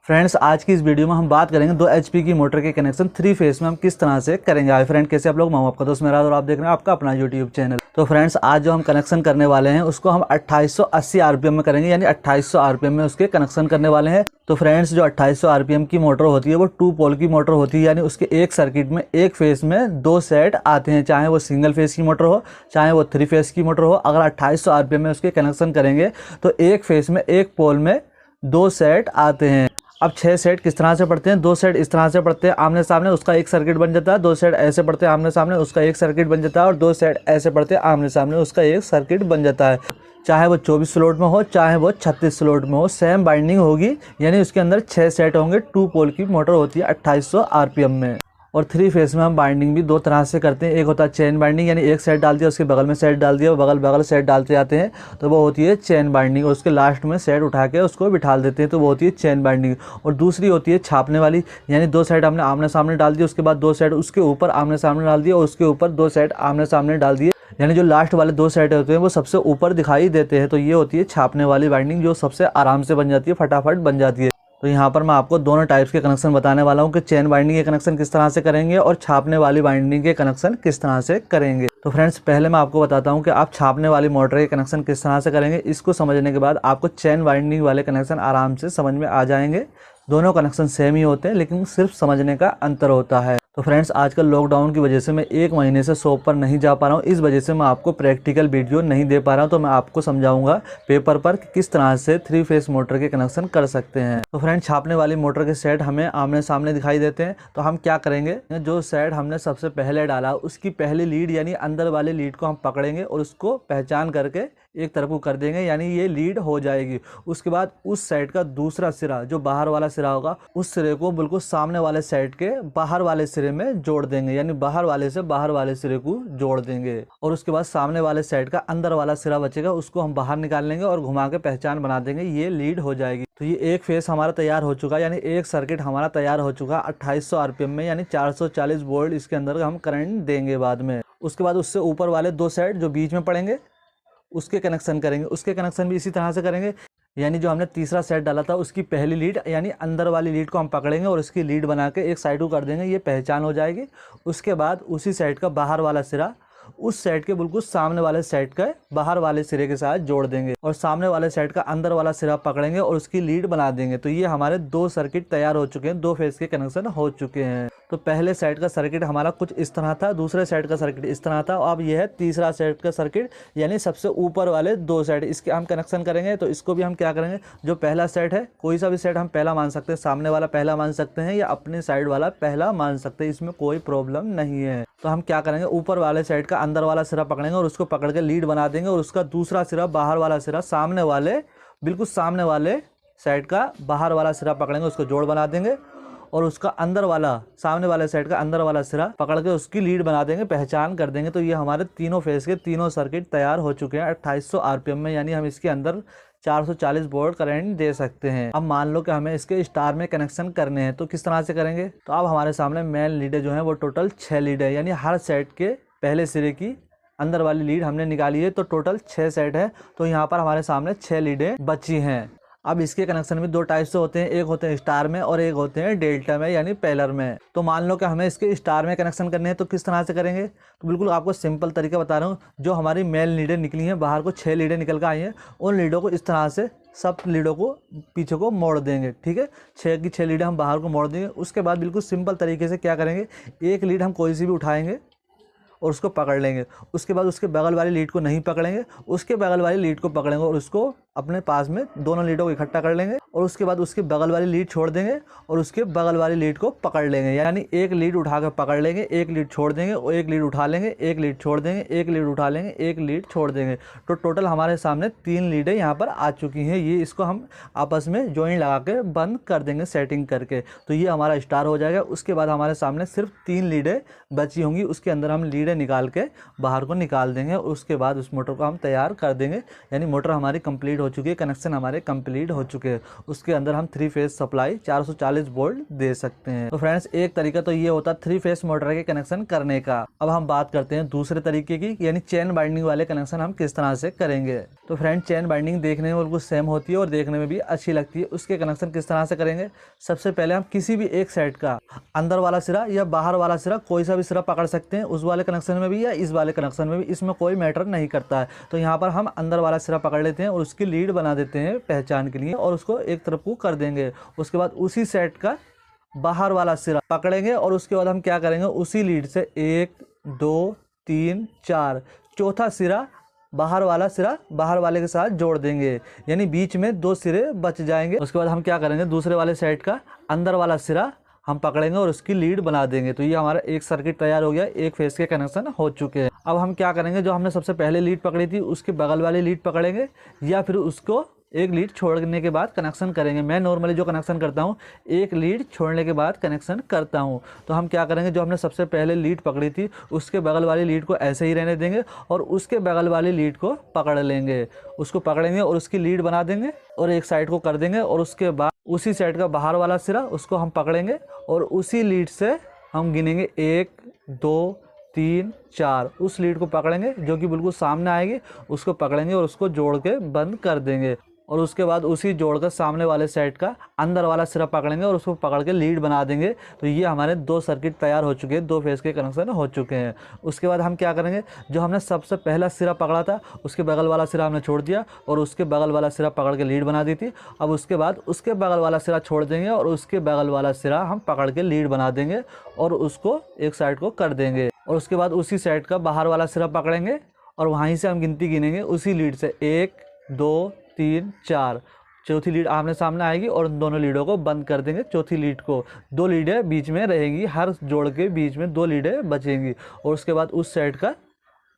Friends आज की इस वीडियो में हम बात करेंगे 2 HP की मोटर के कनेक्शन 3 फेस में हम किस तरह से करेंगे। हाय फ्रेंड, कैसे आप लोग? मैं आपका दोस्त मेरा और आप देख रहे हैं आपका अपना यूट्यूब चैनल। तो फ्रेंड्स आज जो हम कनेक्शन करने वाले हैं उसको हम 2880 RPM में करेंगे, यानी 2800 RPM में उसके कनेक्शन करने वाले हैं। तो फ्रेंड्स जो 2800 RPM की मोटर होती है वो 2 पोल की मोटर होती है, यानी उसके एक सर्किट में एक फेस में 2 सेट आते हैं, चाहे वो सिंगल फेस की मोटर हो चाहे वो 3 फेस की मोटर हो। अगर 2800 RPM में उसके कनेक्शन करेंगे तो एक फेस में एक पोल में 2 सेट आते हैं। अब 6 सेट किस तरह से पढ़ते हैं? 2 सेट इस तरह से पढ़ते हैं आमने सामने, उसका एक सर्किट बन जाता है। 2 सेट ऐसे पढ़ते हैं आमने सामने, उसका एक सर्किट बन जाता है। और 2 सेट ऐसे पढ़ते हैं आमने सामने, उसका एक सर्किट बन जाता है। चाहे वो 24 स्लॉट में हो चाहे वो 36 स्लॉट में हो, सेम बाइंडिंग होगी, यानी उसके अंदर 6 सेट होंगे। 2 पोल की मोटर होती है 2800 RPM में। और 3 फेस में हम बाइंडिंग भी 2 तरह से करते हैं। एक होता है चेन बाइंडिंग, यानी एक सेट डाल दिया उसके बगल में सेट डाल दिया, बगल बगल सेट डालते जाते हैं, तो वो होती है चेन बाइंडिंग। और उसके लास्ट में सेट उठा के उसको बिठा देते हैं, तो वो होती है चेन बाइंडिंग। और दूसरी होती है छापने वाली, यानी 2 सेट हमने आमने सामने डाल दिए, उसके बाद 2 सेट उसके ऊपर आमने सामने डाल दिए और उसके ऊपर 2 सेट आमने सामने डाल दिए, यानी जो लास्ट वाले 2 सेट होते हैं वो सबसे ऊपर दिखाई देते हैं। तो ये होती है छापने वाली बाइंडिंग, जो सबसे आराम से बन जाती है, फटाफट बन जाती है। तो यहाँ पर मैं आपको दोनों टाइप्स के कनेक्शन बताने वाला हूँ कि चेन बाइंडिंग के कनेक्शन किस तरह से करेंगे और छापने वाली बाइंडिंग के कनेक्शन किस तरह से करेंगे। तो फ्रेंड्स पहले मैं आपको बताता हूँ कि आप छापने वाली मोटर के कनेक्शन किस तरह से करेंगे। इसको समझने के बाद आपको चेन बाइंडिंग वाले कनेक्शन आराम से समझ में आ जाएंगे। दोनों कनेक्शन सेम ही होते हैं, लेकिन सिर्फ समझने का अंतर होता है। तो फ्रेंड्स आजकल लॉकडाउन की वजह से मैं 1 महीने से शॉप पर नहीं जा पा रहा हूँ, इस वजह से मैं आपको प्रैक्टिकल वीडियो नहीं दे पा रहा हूँ। तो मैं आपको समझाऊंगा पेपर पर कि किस तरह से 3 फेस मोटर के कनेक्शन कर सकते हैं। तो फ्रेंड्स छापने वाली मोटर के सेट हमें आमने सामने दिखाई देते हैं। तो हम क्या करेंगे, जो सेट हमने सबसे पहले डाला उसकी पहली लीड यानी अंदर वाले लीड को हम पकड़ेंगे और उसको पहचान करके एक तरफ को कर देंगे, यानी ये लीड हो जाएगी। उसके बाद उस सेट का दूसरा सिरा जो बाहर वाला सिरा होगा, उस सिरे को बिल्कुल सामने वाले सेट के बाहर वाले सिरे में जोड़ देंगे, यानी बाहर वाले से बाहर वाले सिरे को जोड़ देंगे। और उसके बाद सामने वाले सेट का अंदर वाला सिरा बचेगा, उसको हम बाहर निकाल लेंगे और घुमा के पहचान बना देंगे, ये लीड हो जाएगी। तो ये एक फेस हमारा तैयार हो चुका, यानी एक सर्किट हमारा तैयार हो चुका 2800 RPM में, यानी 440 वोल्ट इसके अंदर हम करंट देंगे बाद में। उसके बाद उससे ऊपर वाले 2 सेट जो बीच में पड़ेंगे उसके कनेक्शन करेंगे। उसके कनेक्शन भी इसी तरह से करेंगे, यानी जो हमने तीसरा सेट डाला था उसकी पहली लीड यानी अंदर वाली लीड को हम पकड़ेंगे और उसकी लीड बना के एक साइड को कर देंगे, ये पहचान हो जाएगी। उसके बाद उसी सेट का बाहर वाला सिरा उस सेट के बिल्कुल सामने वाले सेट के बाहर वाले सिरे के साथ जोड़ देंगे और सामने वाले सेट का अंदर वाला सिरा पकड़ेंगे और उसकी लीड बना देंगे। तो ये हमारे 2 सर्किट तैयार हो चुके हैं, 2 फेस के कनेक्शन हो चुके हैं। तो पहले सेट का सर्किट हमारा कुछ इस तरह था, दूसरे सेट का सर्किट इस तरह था। अब यह है तीसरा सेट का सर्किट, यानी सबसे ऊपर वाले 2 सेट इसके हम कनेक्शन करेंगे। तो इसको भी हम क्या करेंगे, जो पहला सेट है, कोई सा भी सेट हम पहला मान सकते हैं, सामने वाला पहला मान सकते हैं या अपने साइड वाला पहला मान सकते हैं, इसमें कोई प्रॉब्लम नहीं है। तो हम क्या करेंगे, ऊपर वाले सेट का अंदर वाला सिरा पकड़ेंगे और उसको पकड़ के लीड बना देंगे और उसका दूसरा सिरा बाहर वाला सिरा सामने वाले बिल्कुल सामने वाले सेट का बाहर वाला सिरा पकड़ेंगे, उसको जोड़ बना देंगे और उसका अंदर वाला सामने वाले सेट का अंदर वाला सिरा पकड़ के उसकी लीड बना देंगे, पहचान कर देंगे। तो ये हमारे तीनों फेस के तीनों सर्किट तैयार हो चुके हैं 2800 RPM में, यानी हम इसके अंदर 440 वोल्ट करंट दे सकते हैं। अब मान लो कि हमें इसके स्टार में कनेक्शन करने हैं, तो किस तरह से करेंगे। तो अब हमारे सामने मेन लीडें जो है वो टोटल 6 लीड है, यानी हर सेट के पहले सिरे की अंदर वाली लीड हमने निकाली है, तो टोटल 6 सेट है। तो यहाँ पर हमारे सामने 6 लीडें बची हैं। अब इसके कनेक्शन भी 2 टाइप से होते हैं, एक होते हैं स्टार में और एक होते हैं डेल्टा में यानी पेलर में। तो मान लो कि हमें इसके स्टार में कनेक्शन करने हैं, तो किस तरह से करेंगे। तो बिल्कुल आपको सिंपल तरीका बता रहा हूँ। जो हमारी मेन लीडें निकली हैं बाहर को, 6 लीडें निकल कर आई हैं, उन लीडों को इस तरह से सब लीडों को पीछे को मोड़ देंगे, ठीक है। 6 की 6 लीडें हम बाहर को मोड़ देंगे। उसके बाद बिल्कुल सिंपल तरीके से क्या करेंगे, एक लीड हम कोई सी भी उठाएंगे और उसको पकड़ लेंगे। उसके बाद उसके बगल वाली लीड को नहीं पकड़ेंगे, उसके बगल वाली लीड को पकड़ेंगे और उसको अपने पास में दोनों लीडों को इकट्ठा कर लेंगे और उसके बाद उसके बगल वाली लीड छोड़ देंगे और उसके बगल वाली लीड को पकड़ लेंगे, यानी एक लीड उठा कर पकड़ लेंगे, एक लीड छोड़ देंगे और एक लीड उठा लेंगे, एक लीड छोड़ देंगे, एक लीड उठा लेंगे, एक लीड छोड़ देंगे। तो टोटल हमारे सामने 3 लीडें यहाँ पर आ चुकी हैं। ये इसको हम आपस में जॉइंट लगा के बंद कर देंगे सेटिंग करके, तो ये हमारा स्टार हो जाएगा। उसके बाद हमारे सामने सिर्फ 3 लीडें बची होंगी, उसके अंदर हम लीडें निकाल के बाहर को निकाल देंगे और उसके बाद उस मोटर को हम तैयार कर देंगे, यानी मोटर हमारी कंप्लीट हो हो चुकी है, कनेक्शन हमारे कंप्लीट हो चुके हैं। उसके अंदर हम 3 फेज सप्लाई 440 वोल्ट दे सकते हैं। तो फ्रेंड्स एक तरीका तो ये होता है 3 फेज मोटर के कनेक्शन करने का। अब हम बात करते हैं दूसरे तरीके की, यानी चेन बाइंडिंग वाले कनेक्शन हम किस तरह से करेंगे। तो फ्रेंड चेन बाइंडिंग देखने में बिल्कुल सेम होती है और देखने में भी अच्छी लगती है। उसके कनेक्शन किस तरह से करेंगे, सबसे पहले हम किसी भी एक साइड का अंदर वाला सिरा या बाहर वाला सिरा, कोई सा भी सिरा पकड़ सकते हैं, उस वाले कनेक्शन में भी या इस वाले कनेक्शन में भी, इसमें कोई मैटर नहीं करता है। तो यहाँ पर हम अंदर वाला सिरा पकड़ लेते हैं और उसकी लीड बना देते हैं पहचान के लिए, और उसको एक तरफ को कर देंगे। उसके बाद उसी सेट का बाहर वाला सिरा पकड़ेंगे और उसके बाद हम क्या करेंगे, उसी लीड से 1 2 3 4 चौथा सिरा बाहर वाला सिरा बाहर वाले के साथ जोड़ देंगे, यानी बीच में 2 सिरे बच जाएंगे। उसके बाद हम क्या करेंगे, दूसरे वाले साइड का अंदर वाला सिरा हम पकड़ेंगे और उसकी लीड बना देंगे। तो ये हमारा एक सर्किट तैयार हो गया, एक फेस के कनेक्शन हो चुके हैं। अब हम क्या करेंगे, जो हमने सबसे पहले लीड पकड़ी थी उसके बगल वाली लीड पकड़ेंगे या फिर उसको एक लीड छोड़ने के बाद कनेक्शन करेंगे। मैं नॉर्मली जो कनेक्शन करता हूँ एक लीड छोड़ने के बाद कनेक्शन करता हूँ। तो हम क्या करेंगे, जो हमने सबसे पहले लीड पकड़ी थी उसके बगल वाली लीड को ऐसे ही रहने देंगे और उसके बगल वाली लीड को पकड़ लेंगे, उसको पकड़ेंगे और उसकी लीड बना देंगे और एक साइड को कर देंगे। और उसके बाद उसी साइड का बाहर वाला सिरा उसको हम पकड़ेंगे और उसी लीड से हम गिनेंगे 1 2 3 4, उस लीड को पकड़ेंगे जो कि बिल्कुल सामने आएगी, उसको पकड़ेंगे और उसको जोड़ के बंद कर देंगे। और उसके बाद उसी जोड़कर सामने वाले साइड का अंदर वाला सिरा पकड़ेंगे और उसको पकड़ के लीड बना देंगे। तो ये हमारे 2 सर्किट तैयार हो चुके हैं, 2 फेस के कनेक्शन हो चुके हैं। उसके बाद हम क्या करेंगे, जो हमने सबसे पहला सिरा पकड़ा था उसके बगल वाला सिरा हमने छोड़ दिया और उसके बगल वाला सिरा पकड़ के लीड बना दी थी। अब उसके बाद उसके बगल वाला सिरा छोड़ देंगे और उसके बगल वाला सिरा हम पकड़ के लीड बना देंगे और उसको एक साइड को कर देंगे। और उसके बाद उसी साइड का बाहर वाला सिरा पकड़ेंगे और वहीं से हम गिनती गिनेंगे उसी लीड से 1 2 3 4, चौथी लीड आमने सामने आएगी और उन दोनों लीडों को बंद कर देंगे। चौथी लीड को 2 लीडें बीच में रहेंगी, हर जोड़ के बीच में 2 लीडें बचेंगी। और उसके बाद उस साइड का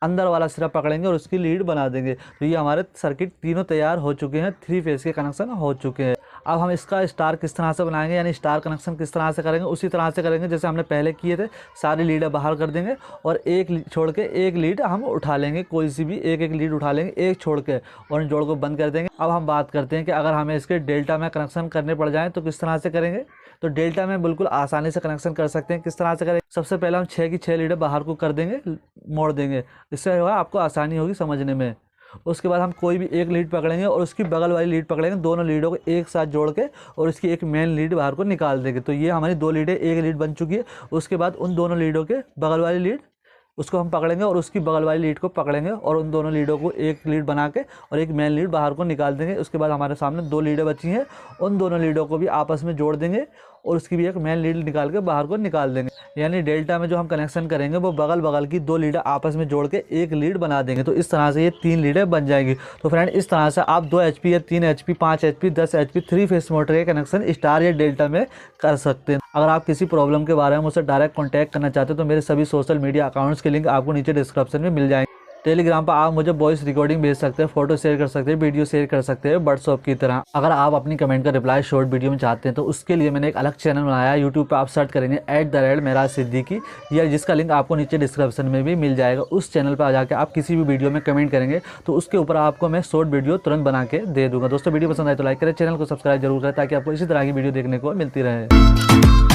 अंदर वाला सिरा पकड़ेंगे और उसकी लीड बना देंगे। तो ये हमारे सर्किट तीनों तैयार हो चुके हैं, 3 फेस के कनेक्शन हो चुके हैं। अब हम इसका स्टार किस तरह से बनाएंगे, यानी स्टार कनेक्शन किस तरह से करेंगे, उसी तरह से करेंगे जैसे हमने पहले किए थे। सारी लीडें बाहर कर देंगे और एक छोड़ के एक लीड हम उठा लेंगे, कोई सी भी एक लीड उठा लेंगे, एक छोड़ के, और इन जोड़ को बंद कर देंगे। अब हम बात करते हैं कि अगर हमें इसके डेल्टा में कनेक्शन करने पड़ जाए तो किस तरह से करेंगे। तो डेल्टा में बिल्कुल आसानी से कनेक्शन कर सकते हैं। किस तरह से करेंगे, सबसे पहले हम 6 की 6 लीडें बाहर को कर देंगे, मोड़ देंगे, इससे होगा आपको आसानी होगी समझने में। उसके बाद हम कोई भी एक लीड पकड़ेंगे और उसकी बगल वाली लीड पकड़ेंगे, दोनों लीडों को एक साथ जोड़ के और इसकी एक मेन लीड बाहर को निकाल देंगे। तो ये हमारी 2 लीडें एक लीड बन चुकी है। उसके बाद उन दोनों लीडों के बगल वाली लीड उसको हम पकड़ेंगे और उसकी बगल वाली लीड को पकड़ेंगे और उन दोनों लीडों को एक लीड बना के और एक मेन लीड बाहर को निकाल देंगे। उसके बाद हमारे सामने 2 लीडें बची हैं, उन दोनों लीडों को भी आपस में जोड़ देंगे और उसकी भी एक मेन लीड निकाल के बाहर को निकाल देंगे। यानी डेल्टा में जो हम कनेक्शन करेंगे वो बगल बगल की 2 लीडें आपस में जोड़ के एक लीड बना देंगे। तो इस तरह से ये 3 लीडें बन जाएंगी। तो फ्रेंड इस तरह से आप 2 HP या 3 HP 5 HP 10 HP 3 face motor के कनेक्शन स्टार या डेल्टा में कर सकते हैं। अगर आप किसी प्रॉब्लम के बारे में मुझसे डायरेक्ट कॉन्टैक्ट करना चाहते हैं तो मेरे सभी सोशल मीडिया अकाउंट्स के लिंक आपको नीचे डिस्क्रिप्शन में मिल जाएंगे। टेलीग्राम पर आप मुझे वॉइस रिकॉर्डिंग भेज सकते हैं, फोटो शेयर कर सकते हैं, वीडियो शेयर कर सकते हैं व्हाट्सएप की तरह। अगर आप अपनी कमेंट का रिप्लाई शॉर्ट वीडियो में चाहते हैं तो उसके लिए मैंने एक अलग चैनल बनाया है। यूट्यूब पे आप सर्च करेंगे @मेराज सिद्दीकी, या जिसका लिंक आपको नीचे डिस्क्रिप्शन में भी मिल जाएगा। उस चैनल पर जाकर आप किसी भी वीडियो में कमेंट करेंगे तो उसके ऊपर आपको मैं शॉर्ट वीडियो तुरंत बना के दे दूँगा। दोस्तों वीडियो पसंद आए तो लाइक करें, चैनल को सब्सक्राइब जरूर करें ताकि आपको इसी तरह की वीडियो देखने को मिलती रहे।